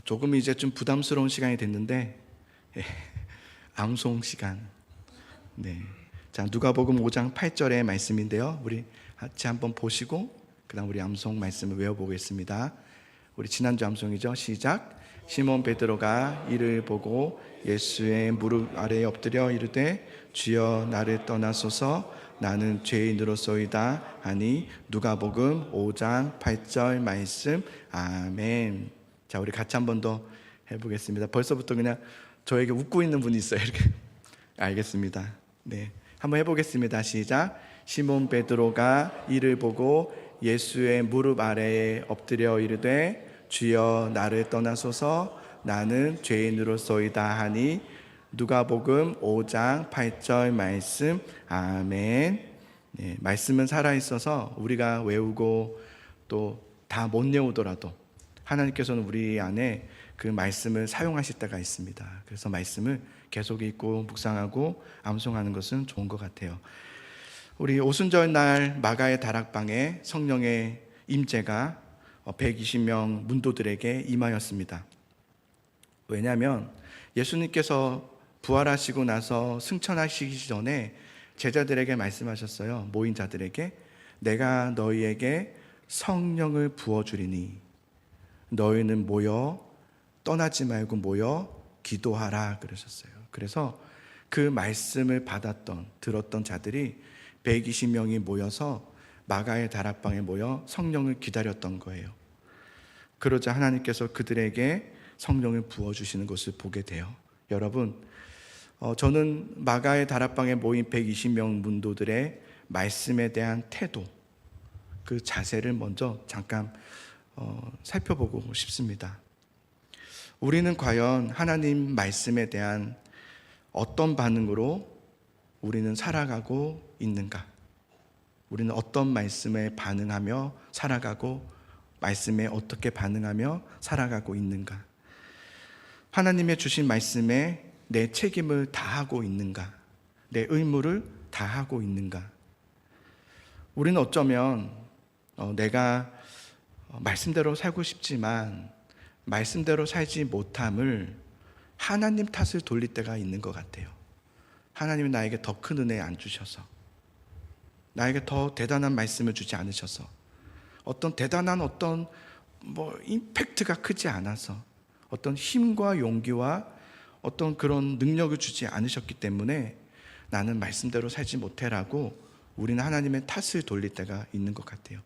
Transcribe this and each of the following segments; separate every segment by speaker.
Speaker 1: 조금 이제 좀 부담스러운 시간이 됐는데 암송 시간. 네. 자, 누가복음 5장 8절의 말씀인데요. 우리 같이 한번 보시고 그다음 우리 암송 말씀을 외워보겠습니다. 우리 지난주 암송이죠. 시작. 시몬 베드로가 이를 보고 예수의 무릎 아래에 엎드려 이르되 주여 나를 떠나소서 나는 죄인으로소이다 하니 누가복음 5장 8절 말씀. 아멘. 자, 우리 같이 한 번 더 해보겠습니다. 벌써부터 그냥 저에게 웃고 있는 분이 있어요. 이렇게. 알겠습니다. 네, 한번 해보겠습니다. 시작. 시몬 베드로가 이를 보고 예수의 무릎 아래에 엎드려 이르되 주여 나를 떠나소서 나는 죄인으로소이다 하니 누가복음 5장 8절 말씀. 아멘. 네, 말씀은 살아있어서 우리가 외우고 또 다 못 외우더라도 하나님께서는 우리 안에 그 말씀을 사용하실 때가 있습니다. 그래서 말씀을 계속 읽고 묵상하고 암송하는 것은 좋은 것 같아요. 우리 오순절 날 마가의 다락방에 성령의 임재가 120명 문도들에게 임하였습니다. 왜냐하면 예수님께서 부활하시고 나서 승천하시기 전에 제자들에게 말씀하셨어요. 모인 자들에게 내가 너희에게 성령을 부어주리니 너희는 모여 떠나지 말고 모여 기도하라 그러셨어요. 그래서 그 말씀을 들었던 자들이 120명이 모여서 마가의 다락방에 모여 성령을 기다렸던 거예요. 그러자 하나님께서 그들에게 성령을 부어주시는 것을 보게 돼요. 여러분, 저는 마가의 다락방에 모인 120명 문도들의 말씀에 대한 태도, 그 자세를 먼저 잠깐 살펴보고 싶습니다. 우리는 과연 하나님 말씀에 대한 어떤 반응으로 우리는 살아가고 있는가? 우리는 어떤 말씀에 반응하며 살아가고 말씀에 어떻게 반응하며 살아가고 있는가? 하나님의 주신 말씀에 내 책임을 다하고 있는가? 내 의무를 다하고 있는가? 우리는 어쩌면 내가 말씀대로 살고 싶지만 말씀대로 살지 못함을 하나님 탓을 돌릴 때가 있는 것 같아요. 하나님이 나에게 더 큰 은혜 안 주셔서, 나에게 더 대단한 말씀을 주지 않으셔서, 어떤 대단한 임팩트가 크지 않아서, 어떤 힘과 용기와 어떤 그런 능력을 주지 않으셨기 때문에 나는 말씀대로 살지 못해라고 우리는 하나님의 탓을 돌릴 때가 있는 것 같아요.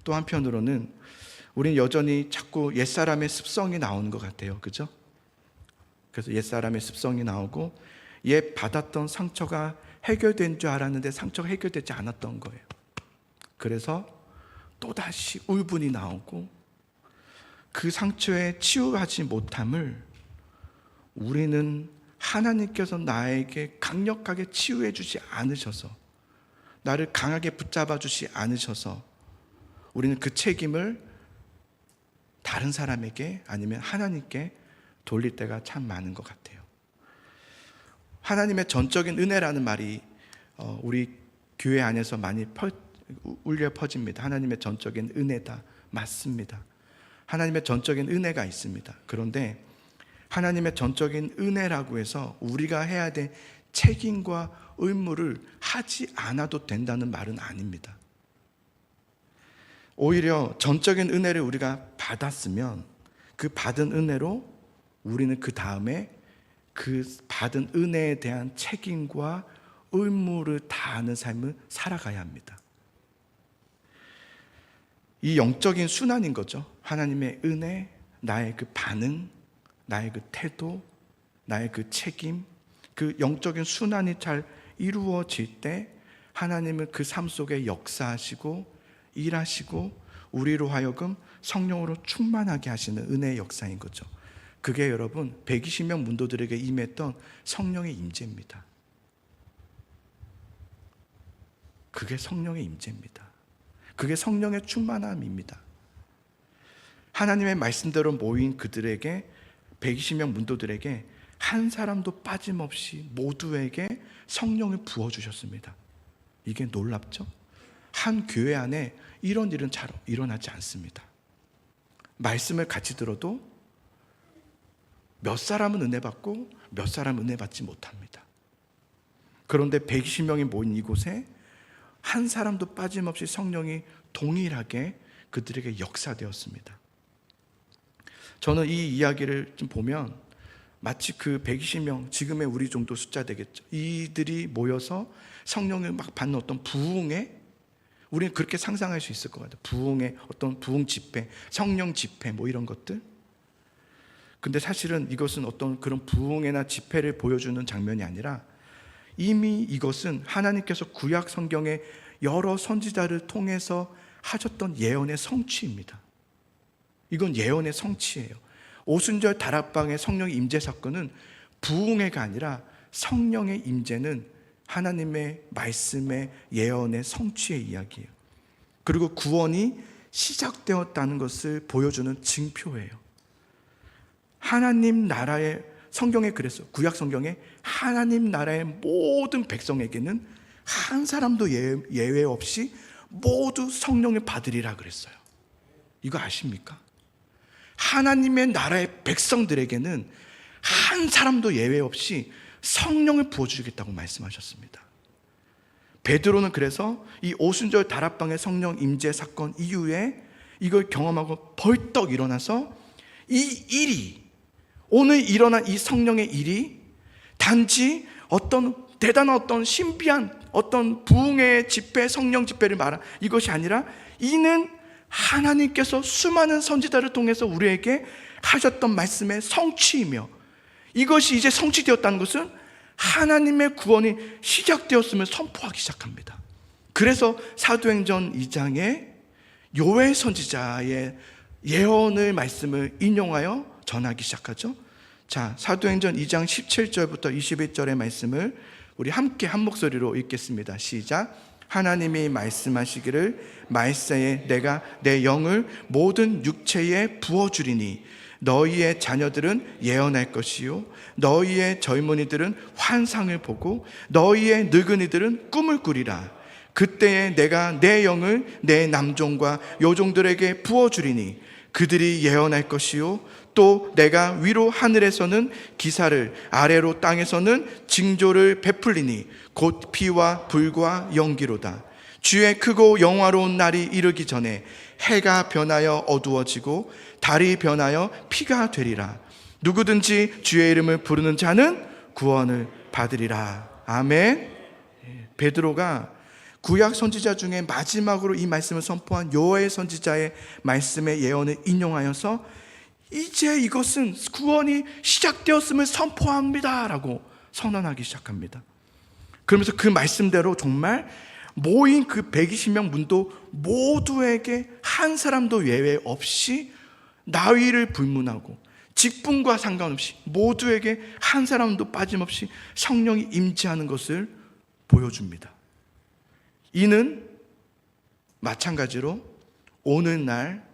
Speaker 1: 또 한편으로는 우리는 여전히 자꾸 옛사람의 습성이 나오는 것 같아요. 그죠? 그래서 옛사람의 습성이 나오고 옛 받았던 상처가 해결된 줄 알았는데 상처가 해결되지 않았던 거예요. 그래서 또다시 울분이 나오고 그 상처에 치유하지 못함을 우리는 하나님께서 나에게 강력하게 치유해 주지 않으셔서, 나를 강하게 붙잡아 주지 않으셔서 우리는 그 책임을 다른 사람에게 아니면 하나님께 돌릴 때가 참 많은 것 같아요. 하나님의 전적인 은혜라는 말이 우리 교회 안에서 많이 울려 퍼집니다. 하나님의 전적인 은혜다. 맞습니다. 하나님의 전적인 은혜가 있습니다. 그런데 하나님의 전적인 은혜라고 해서 우리가 해야 될 책임과 의무를 하지 않아도 된다는 말은 아닙니다. 오히려 전적인 은혜를 우리가 받았으면 그 받은 은혜로 우리는 그 다음에 그 받은 은혜에 대한 책임과 의무를 다하는 삶을 살아가야 합니다. 이 영적인 순환인 거죠. 하나님의 은혜, 나의 그 반응, 나의 그 태도, 나의 그 책임, 그 영적인 순환이 잘 이루어질 때 하나님은 그 삶 속에 역사하시고 일하시고 우리로 하여금 성령으로 충만하게 하시는 은혜의 역사인 거죠. 그게 여러분 120명 문도들에게 임했던 성령의 임재입니다. 그게 성령의 임재입니다. 그게 성령의 충만함입니다. 하나님의 말씀대로 모인 그들에게 120명 문도들에게 한 사람도 빠짐없이 모두에게 성령을 부어주셨습니다. 이게 놀랍죠? 한 교회 안에 이런 일은 잘 일어나지 않습니다. 말씀을 같이 들어도 몇 사람은 은혜 받고 몇 사람은 은혜 받지 못합니다. 그런데 120명이 모인 이곳에 한 사람도 빠짐없이 성령이 동일하게 그들에게 역사되었습니다. 저는 이 이야기를 좀 보면 마치 그 120명, 지금의 우리 정도 숫자 되겠죠. 이들이 모여서 성령을 막 받는 어떤 부흥에, 우리는 그렇게 상상할 수 있을 것 같아요. 부흥의 어떤 부흥 집회, 성령 집회 뭐 이런 것들. 근데 사실은 이것은 어떤 그런 부흥회나 집회를 보여주는 장면이 아니라 이미 이것은 하나님께서 구약 성경의 여러 선지자를 통해서 하셨던 예언의 성취입니다. 이건 예언의 성취예요. 오순절 다락방의 성령의 임재 사건은 부흥회가 아니라 성령의 임재는 하나님의 말씀의 예언의 성취의 이야기예요. 그리고 구원이 시작되었다는 것을 보여주는 징표예요. 하나님 나라의, 성경에 그랬어요. 구약 성경에 하나님 나라의 모든 백성에게는 한 사람도 예외 없이 모두 성령을 받으리라 그랬어요. 이거 아십니까? 하나님의 나라의 백성들에게는 한 사람도 예외 없이 성령을 부어주겠다고 말씀하셨습니다. 베드로는 그래서 이 오순절 다락방의 성령 임재 사건 이후에 이걸 경험하고 벌떡 일어나서 이 일이, 오늘 일어난 이 성령의 일이 단지 어떤 대단한 어떤 신비한 어떤 부흥의 집회, 성령 집회를 말한 이것이 아니라 이는 하나님께서 수많은 선지자를 통해서 우리에게 하셨던 말씀의 성취이며, 이것이 이제 성취되었다는 것은 하나님의 구원이 시작되었음을 선포하기 시작합니다. 그래서 사도행전 2장에 요엘 선지자의 예언의 말씀을 인용하여 전하기 시작하죠. 자, 사도행전 2장 17절부터 21절의 말씀을 우리 함께 한 목소리로 읽겠습니다. 시작. 하나님이 말씀하시기를 말세에 내가 내 영을 모든 육체에 부어주리니 너희의 자녀들은 예언할 것이요 너희의 젊은이들은 환상을 보고 너희의 늙은이들은 꿈을 꾸리라. 그때에 내가 내 영을 내 남종과 여종들에게 부어주리니 그들이 예언할 것이요 또 내가 위로 하늘에서는 기사를, 아래로 땅에서는 징조를 베풀리니 곧 피와 불과 연기로다. 주의 크고 영화로운 날이 이르기 전에 해가 변하여 어두워지고 달이 변하여 피가 되리라. 누구든지 주의 이름을 부르는 자는 구원을 받으리라. 아멘. 베드로가 구약 선지자 중에 마지막으로 이 말씀을 선포한 요엘 선지자의 말씀의 예언을 인용하여서 이제 이것은 구원이 시작되었음을 선포합니다 라고 선언하기 시작합니다. 그러면서 그 말씀대로 정말 모인 그 120명 문도 모두에게 한 사람도 예외 없이 나위를 불문하고 직분과 상관없이 모두에게 한 사람도 빠짐없이 성령이 임재하는 것을 보여줍니다. 이는 마찬가지로 오늘날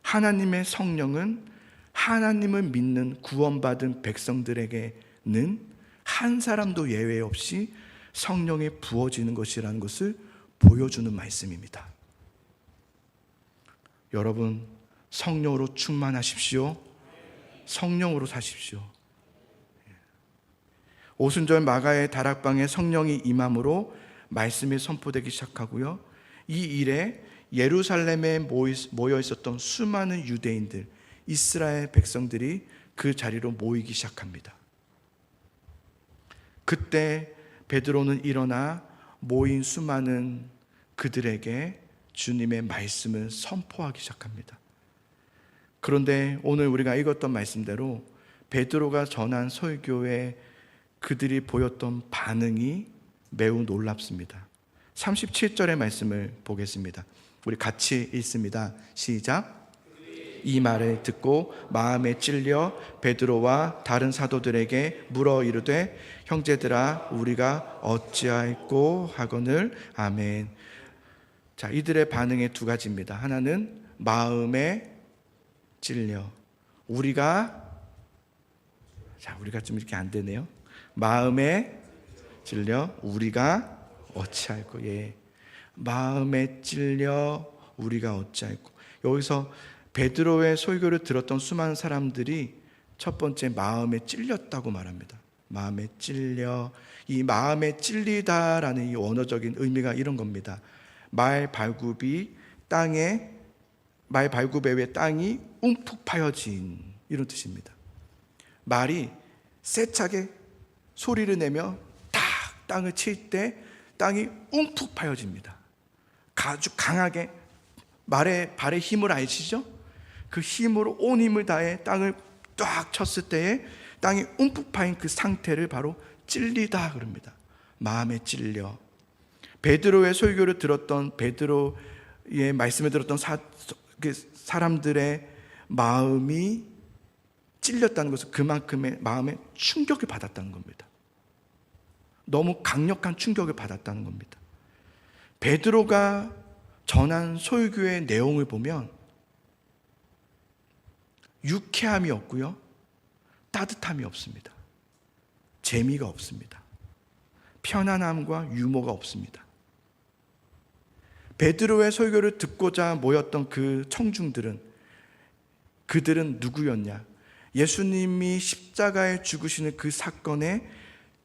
Speaker 1: 하나님의 성령은 하나님을 믿는 구원받은 백성들에게는 한 사람도 예외 없이 성령이 부어지는 것이라는 것을 보여주는 말씀입니다. 여러분, 성령으로 충만하십시오. 성령으로 사십시오. 오순절 마가의 다락방에 성령이 임함으로 말씀이 선포되기 시작하고요, 이 일에 예루살렘에 모여 있었던 수많은 유대인들, 이스라엘 백성들이 그 자리로 모이기 시작합니다. 그때 베드로는 일어나 모인 수많은 그들에게 주님의 말씀을 선포하기 시작합니다. 그런데 오늘 우리가 읽었던 말씀대로 베드로가 전한 설교에 그들이 보였던 반응이 매우 놀랍습니다. 37절의 말씀을 보겠습니다. 우리 같이 읽습니다. 시작. 이 말을 듣고 마음에 찔려 베드로와 다른 사도들에게 물어 이르되 형제들아 우리가 어찌할꼬 하거늘. 아멘. 자, 이들의 반응의 두 가지입니다. 하나는 마음에 찔려. 우리가 좀 이렇게 안 되네요. 마음에 찔려 우리가 어찌할꼬. 예. 마음에 찔려 우리가 어찌할꼬. 여기서 베드로의 설교를 들었던 수많은 사람들이 첫 번째, 마음에 찔렸다고 말합니다. 마음에 찔려. 이 마음에 찔리다라는 이 원어적인 의미가 이런 겁니다. 말 발굽에 왜 땅이 움푹 파여진, 이런 뜻입니다. 말이 세차게 소리를 내며 딱 땅을 칠 때 땅이 움푹 파여집니다. 아주 강하게 발의 힘을 아시죠? 그 힘으로 온 힘을 다해 땅을 딱 쳤을 때에 땅이 움푹 파인 그 상태를 바로 찔리다 그럽니다. 마음에 찔려. 베드로의 설교를 들었던, 베드로의 말씀을 들었던 사람들의 마음이 찔렸다는 것은 그만큼의 마음에 충격을 받았다는 겁니다. 너무 강력한 충격을 받았다는 겁니다. 베드로가 전한 설교의 내용을 보면 유쾌함이 없고요, 따뜻함이 없습니다. 재미가 없습니다. 편안함과 유머가 없습니다. 베드로의 설교를 듣고자 모였던 그 청중들은, 그들은 누구였냐? 예수님이 십자가에 죽으시는 그 사건에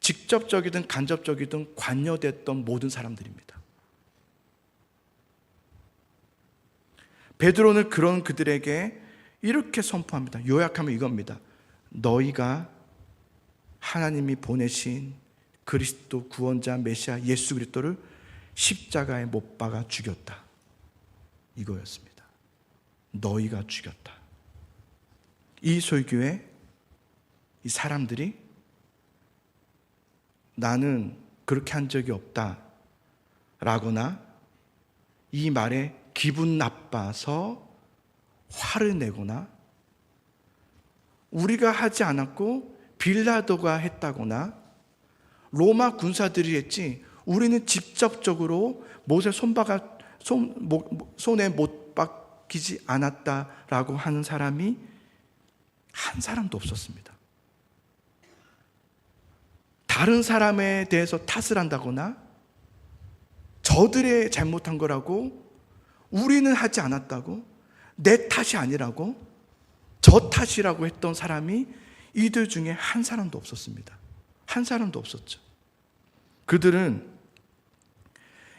Speaker 1: 직접적이든 간접적이든 관여됐던 모든 사람들입니다. 베드로는 그런 그들에게 이렇게 선포합니다. 요약하면 이겁니다. 너희가 하나님이 보내신 그리스도 구원자 메시아 예수 그리스도를 십자가에 못 박아 죽였다. 이거였습니다. 너희가 죽였다. 이 설교에 이 사람들이 나는 그렇게 한 적이 없다 라거나 이 말에 기분 나빠서 화를 내거나 우리가 하지 않았고 빌라도가 했다거나 로마 군사들이 했지 우리는 직접적으로 못에 손에 못 박히지 않았다라고 하는 사람이 한 사람도 없었습니다. 다른 사람에 대해서 탓을 한다거나 저들의 잘못한 거라고, 우리는 하지 않았다고, 내 탓이 아니라고, 저 탓이라고 했던 사람이 이들 중에 한 사람도 없었습니다. 한 사람도 없었죠. 그들은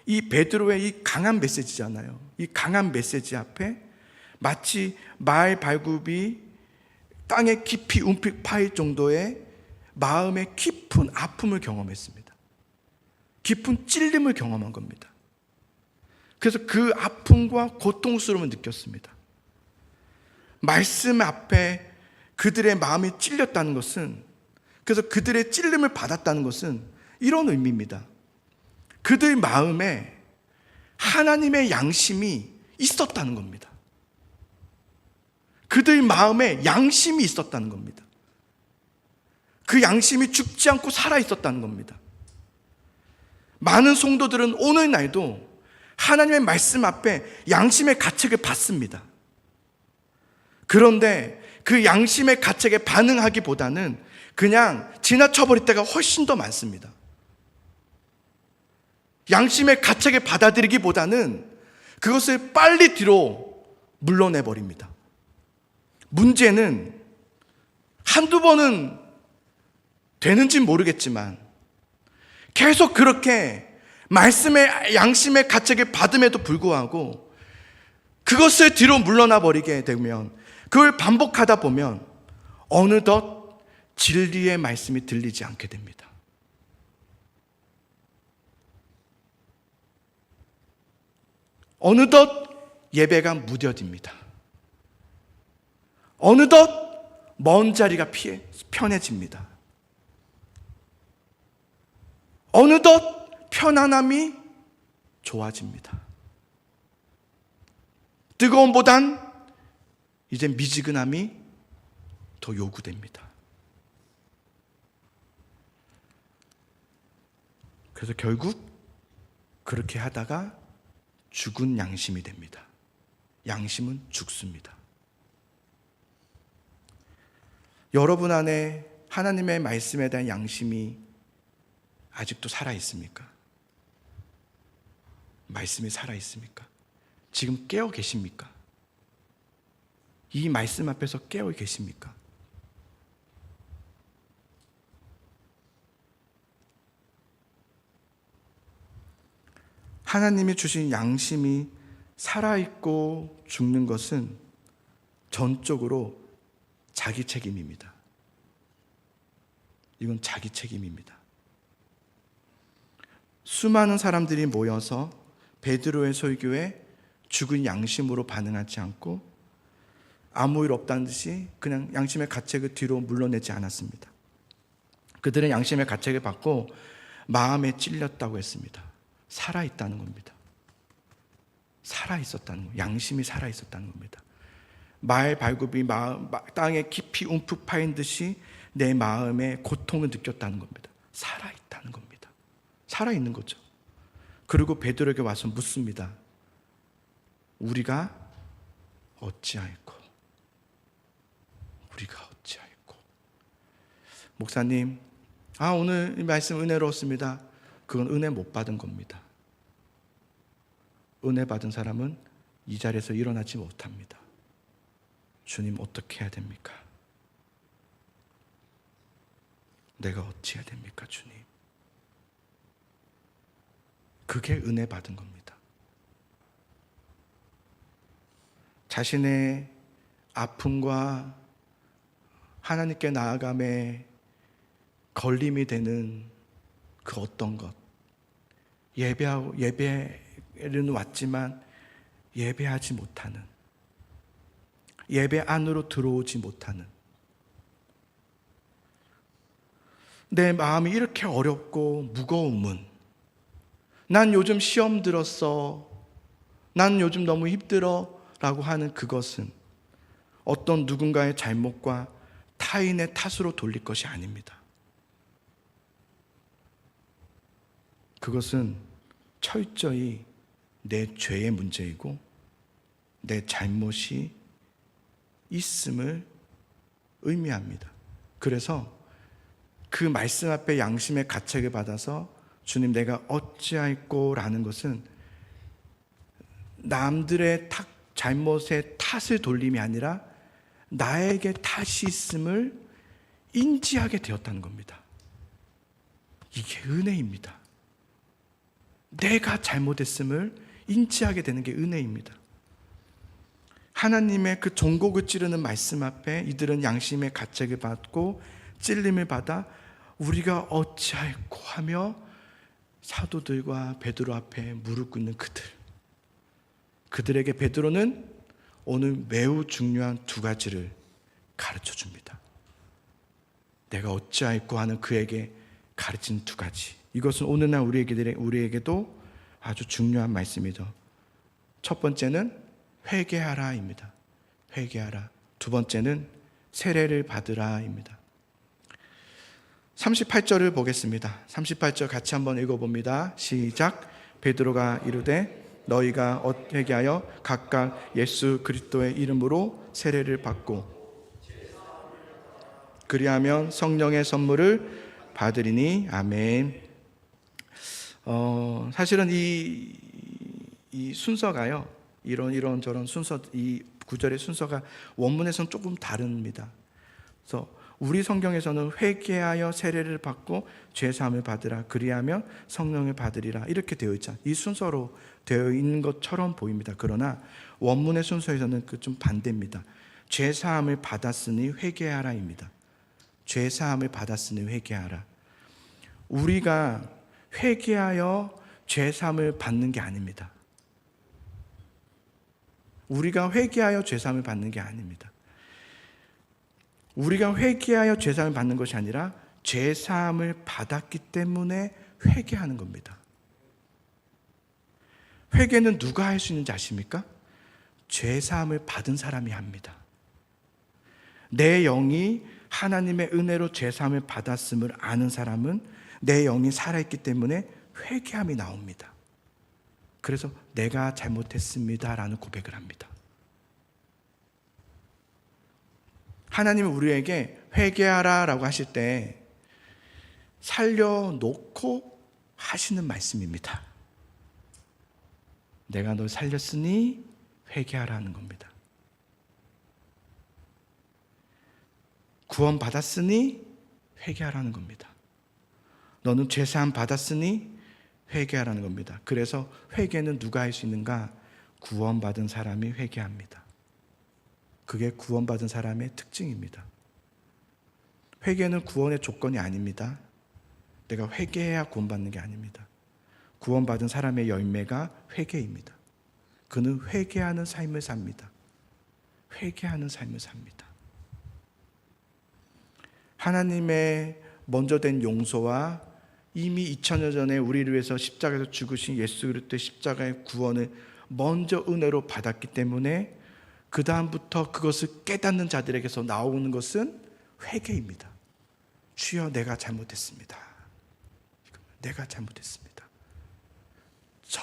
Speaker 1: 이 베드로의 이 강한 메시지잖아요. 이 강한 메시지 앞에 마치 말 발굽이 땅에 깊이 움푹 파일 정도의 마음의 깊은 아픔을 경험했습니다. 깊은 찔림을 경험한 겁니다. 그래서 그 아픔과 고통스러움을 느꼈습니다. 말씀 앞에 그들의 마음이 찔렸다는 것은, 그래서 그들의 찔림을 받았다는 것은 이런 의미입니다. 그들 마음에 하나님의 양심이 있었다는 겁니다. 그들 마음에 양심이 있었다는 겁니다. 그 양심이 죽지 않고 살아 있었다는 겁니다. 많은 성도들은 오늘날도 하나님의 말씀 앞에 양심의 가책을 받습니다. 그런데 그 양심의 가책에 반응하기보다는 그냥 지나쳐버릴 때가 훨씬 더 많습니다. 양심의 가책을 받아들이기보다는 그것을 빨리 뒤로 물러내버립니다. 문제는 한두 번은 되는지 모르겠지만 계속 그렇게 말씀의 양심의 가책을 받음에도 불구하고 그것을 뒤로 물러나 버리게 되면, 그걸 반복하다 보면 어느덧 진리의 말씀이 들리지 않게 됩니다. 어느덧 예배가 무뎌집니다. 어느덧 먼 자리가 편해집니다. 어느덧 편안함이 좋아집니다. 뜨거움보단 이제 미지근함이 더 요구됩니다. 그래서 결국 그렇게 하다가 죽은 양심이 됩니다. 양심은 죽습니다. 여러분 안에 하나님의 말씀에 대한 양심이 아직도 살아있습니까? 말씀이 살아있습니까? 지금 깨어 계십니까? 이 말씀 앞에서 깨어 계십니까? 하나님이 주신 양심이 살아있고 죽는 것은 전적으로 자기 책임입니다. 이건 자기 책임입니다. 수많은 사람들이 모여서 베드로의 설교에 죽은 양심으로 반응하지 않고 아무 일 없다는 듯이 그냥 양심의 가책을 뒤로 물러내지 않았습니다. 그들은 양심의 가책을 받고 마음에 찔렸다고 했습니다. 살아있다는 겁니다. 살아있었다는 거예요. 양심이 살아있었다는 겁니다. 말 발굽이 땅에 깊이 움푹 파인 듯이 내 마음에 고통을 느꼈다는 겁니다. 살아있다는 겁니다. 살아있는 거죠. 그리고 베드로에게 와서 묻습니다. 우리가 어찌하였고? 우리가 어찌하였고? 목사님, 오늘 이 말씀 은혜로웠습니다. 그건 은혜 못 받은 겁니다. 은혜 받은 사람은 이 자리에서 일어나지 못합니다. 주님, 어떻게 해야 됩니까? 내가 어찌해야 됩니까, 주님? 그게 은혜 받은 겁니다. 자신의 아픔과 하나님께 나아감에 걸림이 되는 그 어떤 것, 예배는 왔지만 예배하지 못하는, 예배 안으로 들어오지 못하는, 내 마음이 이렇게 어렵고 무거움은, 난 요즘 시험 들었어, 난 요즘 너무 힘들어 라고 하는 그것은 어떤 누군가의 잘못과 타인의 탓으로 돌릴 것이 아닙니다. 그것은 철저히 내 죄의 문제이고 내 잘못이 있음을 의미합니다. 그래서 그 말씀 앞에 양심의 가책을 받아서 주님, 내가 어찌하였고 라는 것은 남들의 잘못의 탓을 돌림이 아니라 나에게 탓이 있음을 인지하게 되었다는 겁니다. 이게 은혜입니다. 내가 잘못했음을 인지하게 되는 게 은혜입니다. 하나님의 그 종곡을 찌르는 말씀 앞에 이들은 양심의 가책을 받고 찔림을 받아 우리가 어찌하였고 하며 사도들과 베드로 앞에 무릎 꿇는 그들에게 베드로는 오늘 매우 중요한 두 가지를 가르쳐 줍니다. 내가 어찌하였고 하는 그에게 가르친 두 가지. 이것은 오늘날 우리에게도 아주 중요한 말씀이죠. 첫 번째는 회개하라입니다. 회개하라. 두 번째는 세례를 받으라입니다. 38절을 보겠습니다. 38절 같이 한번 읽어봅니다. 시작. 베드로가 이르되 너희가 회개하여 각각 예수 그리스도의 이름으로 세례를 받고 그리하면 성령의 선물을 받으리니. 아멘. 사실은 이 순서가요, 이런 저런 순서, 이 구절의 순서가 원문에서는 조금 다릅니다. 그래서 우리 성경에서는 회개하여 세례를 받고 죄사함을 받으라, 그리하면 성령을 받으리라, 이렇게 되어 있잖아요. 이 순서로 되어 있는 것처럼 보입니다. 그러나 원문의 순서에서는 그 좀 반대입니다. 죄사함을 받았으니 회개하라입니다. 죄사함을 받았으니 회개하라. 우리가 회개하여 죄사함을 받는 게 아닙니다. 우리가 회개하여 죄사함을 받는 게 아닙니다. 우리가 회개하여 죄사함을 받는 것이 아니라 죄사함을 받았기 때문에 회개하는 겁니다. 회개는 누가 할 수 있는지 아십니까? 죄사함을 받은 사람이 합니다. 내 영이 하나님의 은혜로 죄사함을 받았음을 아는 사람은 내 영이 살아있기 때문에 회개함이 나옵니다. 그래서 내가 잘못했습니다 라는 고백을 합니다. 하나님은 우리에게 회개하라 라고 하실 때 살려놓고 하시는 말씀입니다. 내가 널 살렸으니 회개하라는 겁니다. 구원 받았으니 회개하라는 겁니다. 너는 죄사함 받았으니 회개하라는 겁니다. 그래서 회개는 누가 할 수 있는가? 구원받은 사람이 회개합니다. 그게 구원받은 사람의 특징입니다. 회개는 구원의 조건이 아닙니다. 내가 회개해야 구원받는 게 아닙니다. 구원받은 사람의 열매가 회개입니다. 그는 회개하는 삶을 삽니다. 회개하는 삶을 삽니다. 하나님의 먼저 된 용서와 이미 2000년 전에 우리를 위해서 십자가에서 죽으신 예수 그리스도의 십자가의 구원을 먼저 은혜로 받았기 때문에 그 다음부터 그것을 깨닫는 자들에게서 나오는 것은 회개입니다. 주여, 내가 잘못했습니다. 내가 잘못했습니다. 저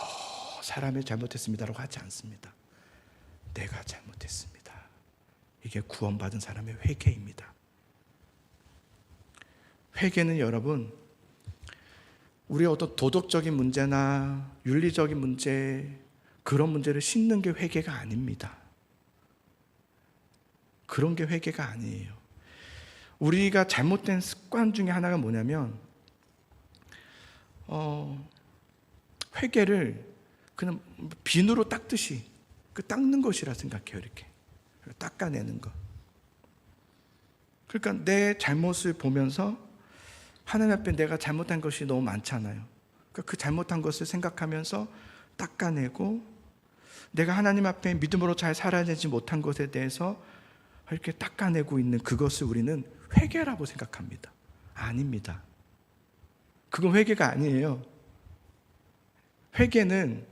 Speaker 1: 사람이 잘못했습니다라고 하지 않습니다. 내가 잘못했습니다. 이게 구원받은 사람의 회개입니다. 회개는 여러분, 우리의 어떤 도덕적인 문제나 윤리적인 문제, 그런 문제를 씻는 게 회개가 아닙니다. 그런 게 회개가 아니에요. 우리가 잘못된 습관 중에 하나가 뭐냐면 회개를 그냥 비누로 닦듯이 닦는 것이라 생각해요. 이렇게 닦아내는 것. 그러니까 내 잘못을 보면서 하나님 앞에 내가 잘못한 것이 너무 많잖아요. 그러니까 그 잘못한 것을 생각하면서 닦아내고, 내가 하나님 앞에 믿음으로 잘 살아내지 못한 것에 대해서 이렇게 닦아내고 있는 그것을 우리는 회개라고 생각합니다. 아닙니다. 그건 회개가 아니에요. 회개는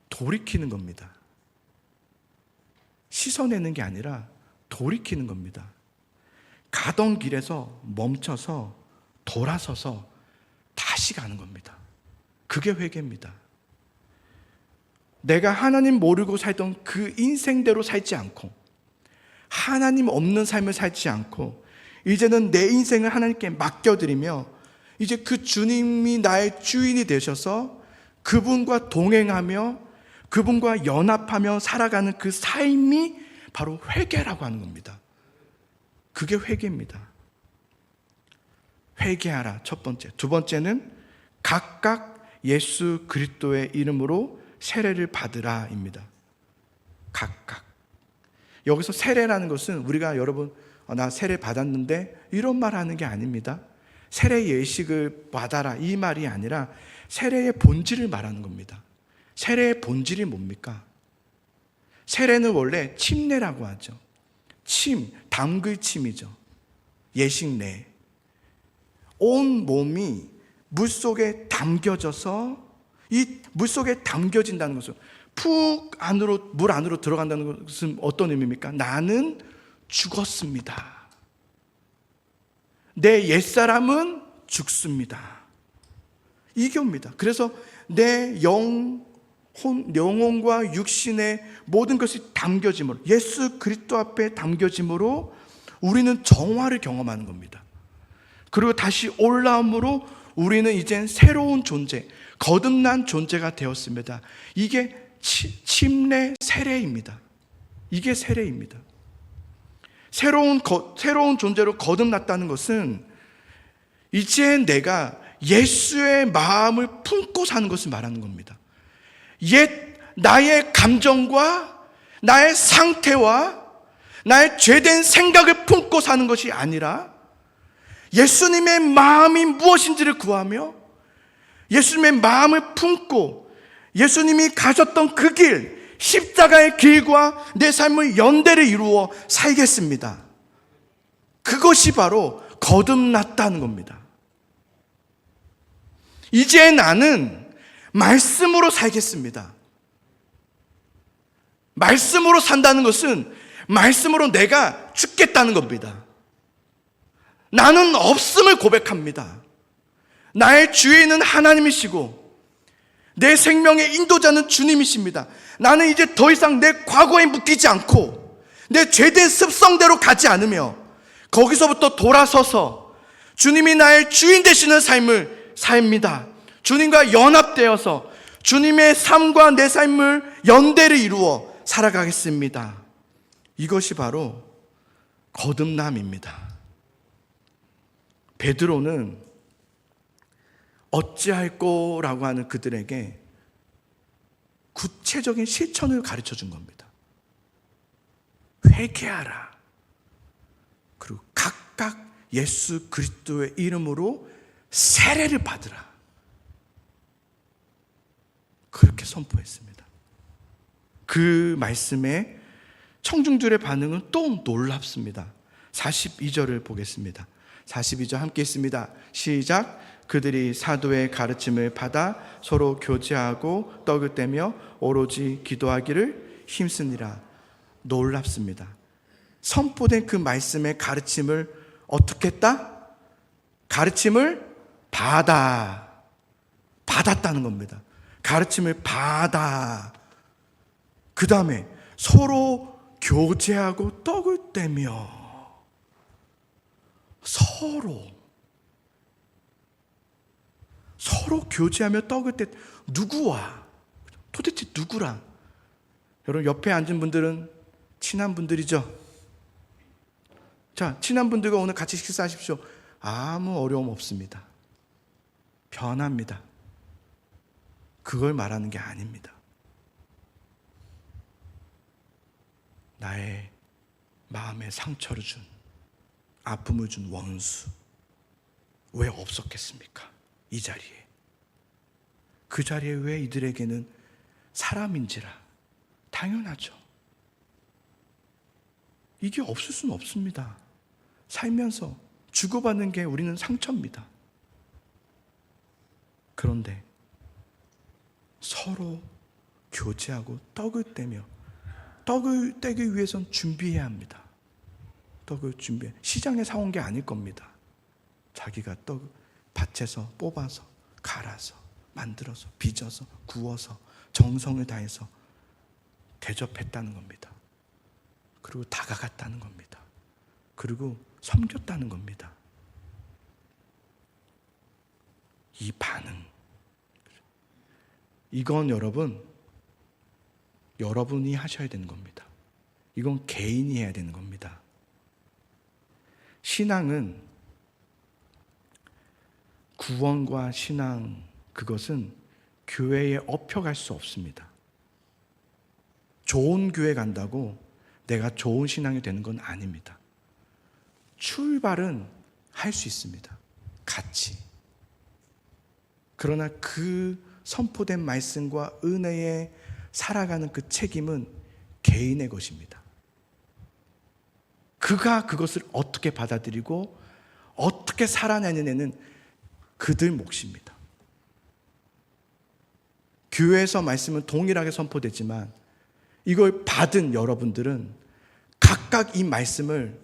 Speaker 1: 돌이키는 겁니다. 씻어내는 게 아니라 돌이키는 겁니다. 가던 길에서 멈춰서 돌아서서 다시 가는 겁니다. 그게 회개입니다. 내가 하나님 모르고 살던 그 인생대로 살지 않고, 하나님 없는 삶을 살지 않고, 이제는 내 인생을 하나님께 맡겨드리며 이제 그 주님이 나의 주인이 되셔서 그분과 동행하며 그분과 연합하며 살아가는 그 삶이 바로 회개라고 하는 겁니다. 그게 회개입니다. 회개하라, 첫 번째. 두 번째는 각각 예수 그리스도의 이름으로 세례를 받으라입니다. 각각. 여기서 세례라는 것은 우리가 여러분 나 세례 받았는데 이런 말 하는 게 아닙니다. 세례 예식을 받아라 이 말이 아니라 세례의 본질을 말하는 겁니다. 세례의 본질이 뭡니까? 세례는 원래 침례라고 하죠. 침, 담글 침이죠. 예식례. 온 몸이 물속에 담겨져서, 이 물속에 담겨진다는 것은 푹 안으로, 물 안으로 들어간다는 것은 어떤 의미입니까? 나는 죽었습니다. 내 옛사람은 죽습니다. 이게입니다. 그래서 내 영혼과 육신의 모든 것이 담겨짐으로, 예수 그리스도 앞에 담겨짐으로 우리는 정화를 경험하는 겁니다. 그리고 다시 올라옴으로 우리는 이젠 새로운 존재, 거듭난 존재가 되었습니다. 이게 침례 세례입니다. 이게 세례입니다. 새로운 존재로 거듭났다는 것은 이제 내가 예수의 마음을 품고 사는 것을 말하는 겁니다. 나의 감정과 나의 상태와 나의 죄된 생각을 품고 사는 것이 아니라 예수님의 마음이 무엇인지를 구하며 예수님의 마음을 품고 예수님이 가셨던 그 길, 십자가의 길과 내 삶의 연대를 이루어 살겠습니다. 그것이 바로 거듭났다는 겁니다. 이제 나는 말씀으로 살겠습니다. 말씀으로 산다는 것은 말씀으로 내가 죽겠다는 겁니다. 나는 없음을 고백합니다. 나의 주인은 하나님이시고 내 생명의 인도자는 주님이십니다. 나는 이제 더 이상 내 과거에 묶이지 않고 내 죄된 습성대로 가지 않으며 거기서부터 돌아서서 주님이 나의 주인 되시는 삶을 삽니다. 주님과 연합되어서 주님의 삶과 내 삶을 연대를 이루어 살아가겠습니다. 이것이 바로 거듭남입니다. 베드로는 어찌할꼬라고 하는 그들에게 구체적인 실천을 가르쳐 준 겁니다. 회개하라. 그리고 각각 예수 그리스도의 이름으로 세례를 받으라. 그렇게 선포했습니다. 그 말씀에 청중들의 반응은 또 놀랍습니다. 42절을 보겠습니다. 42절 함께 있습니다. 시작. 그들이 사도의 가르침을 받아 서로 교제하고 떡을 떼며 오로지 기도하기를 힘쓰니라. 놀랍습니다. 선포된 그 말씀의 가르침을 어떻게 했다? 가르침을 받았다는 겁니다. 가르침을 받아. 그 다음에 서로 교제하고 떡을 떼며 서로 교제하며 떡을 떼. 누구와? 도대체 누구랑? 여러분 옆에 앉은 분들은 친한 분들이죠? 자, 친한 분들과 오늘 같이 식사하십시오. 아무 어려움 없습니다. 편합니다. 그걸 말하는 게 아닙니다. 나의 마음에 상처를 준, 아픔을 준 원수 왜 없었겠습니까? 이 자리에. 그 자리에 왜 이들에게는 사람인지라. 당연하죠. 이게 없을 수는 없습니다. 살면서 주고받는 게 우리는 상처입니다. 그런데 서로 교제하고 떡을 떼며, 떡을 떼기 위해선 준비해야 합니다. 떡을 준비해. 시장에 사온 게 아닐 겁니다. 자기가 떡 밭에서 뽑아서 갈아서 만들어서 빚어서 구워서 정성을 다해서 대접했다는 겁니다. 그리고 다가갔다는 겁니다. 그리고 섬겼다는 겁니다. 이 반응, 이건 여러분이 하셔야 되는 겁니다. 이건 개인이 해야 되는 겁니다. 신앙은, 구원과 신앙, 그것은 교회에 업혀갈 수 없습니다. 좋은 교회 간다고 내가 좋은 신앙이 되는 건 아닙니다. 출발은 할 수 있습니다. 같이. 그러나 그 선포된 말씀과 은혜에 살아가는 그 책임은 개인의 것입니다. 그가 그것을 어떻게 받아들이고 어떻게 살아내느냐는 그들 몫입니다. 교회에서 말씀은 동일하게 선포되지만 이걸 받은 여러분들은 각각 이 말씀을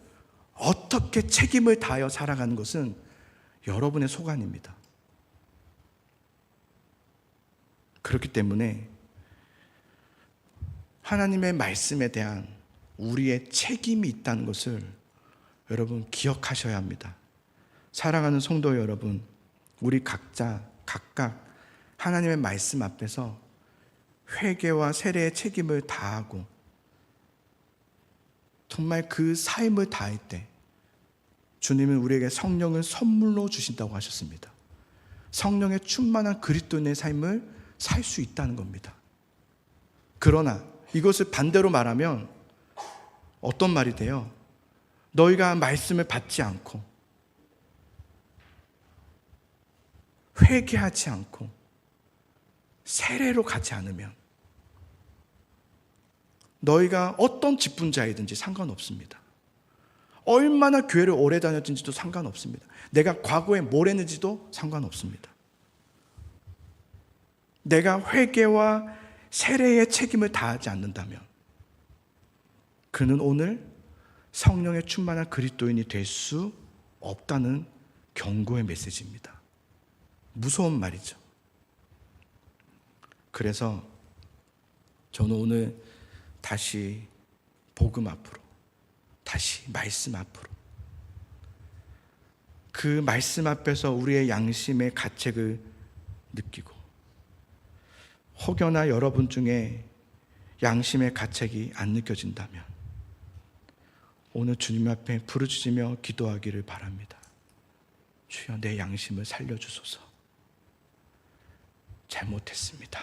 Speaker 1: 어떻게 책임을 다하여 살아가는 것은 여러분의 소관입니다. 그렇기 때문에 하나님의 말씀에 대한 우리의 책임이 있다는 것을 여러분 기억하셔야 합니다. 사랑하는 성도 여러분, 우리 각각 하나님의 말씀 앞에서 회개와 세례의 책임을 다하고 정말 그 삶을 다할 때 주님은 우리에게 성령을 선물로 주신다고 하셨습니다. 성령의 충만한 그리스도인의 삶을 살 수 있다는 겁니다. 그러나 이것을 반대로 말하면 어떤 말이 돼요? 너희가 말씀을 받지 않고 회개하지 않고 세례로 가지 않으면 너희가 어떤 직분자이든지 상관없습니다. 얼마나 교회를 오래 다녔는지도 상관없습니다. 내가 과거에 뭘 했는지도 상관없습니다. 내가 회개와 세례의 책임을 다하지 않는다면 그는 오늘 성령의 충만한 그리스도인이 될 수 없다는 경고의 메시지입니다. 무서운 말이죠. 그래서 저는 오늘 다시 복음 앞으로, 다시 말씀 앞으로, 그 말씀 앞에서 우리의 양심의 가책을 느끼고, 혹여나 여러분 중에 양심의 가책이 안 느껴진다면 오늘 주님 앞에 부르짖으며 기도하기를 바랍니다. 주여, 내 양심을 살려주소서. 잘못했습니다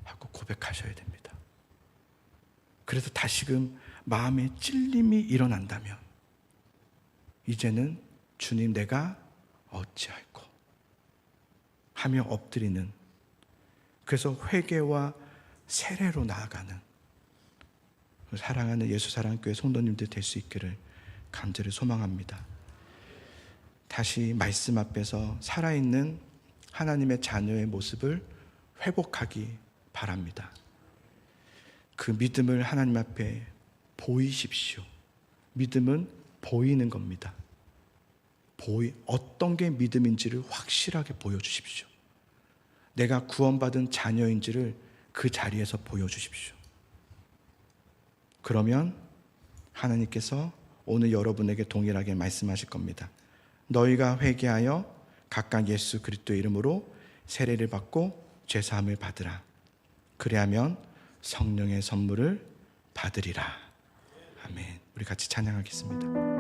Speaker 1: 하고 고백하셔야 됩니다. 그래서 다시금 마음에 찔림이 일어난다면 이제는 주님 내가 어찌할꼬 하며 엎드리는, 그래서 회개와 세례로 나아가는 사랑하는 예수사랑교회 성도님들 될 수 있기를 간절히 소망합니다. 다시 말씀 앞에서 살아있는 하나님의 자녀의 모습을 회복하기 바랍니다. 그 믿음을 하나님 앞에 보이십시오. 믿음은 보이는 겁니다. 어떤 게 믿음인지를 확실하게 보여주십시오. 내가 구원받은 자녀인지를 그 자리에서 보여주십시오. 그러면 하나님께서 오늘 여러분에게 동일하게 말씀하실 겁니다. 너희가 회개하여 각각 예수 그리스도의 이름으로 세례를 받고 죄사함을 받으라. 그리하면 성령의 선물을 받으리라. 아멘. 우리 같이 찬양하겠습니다.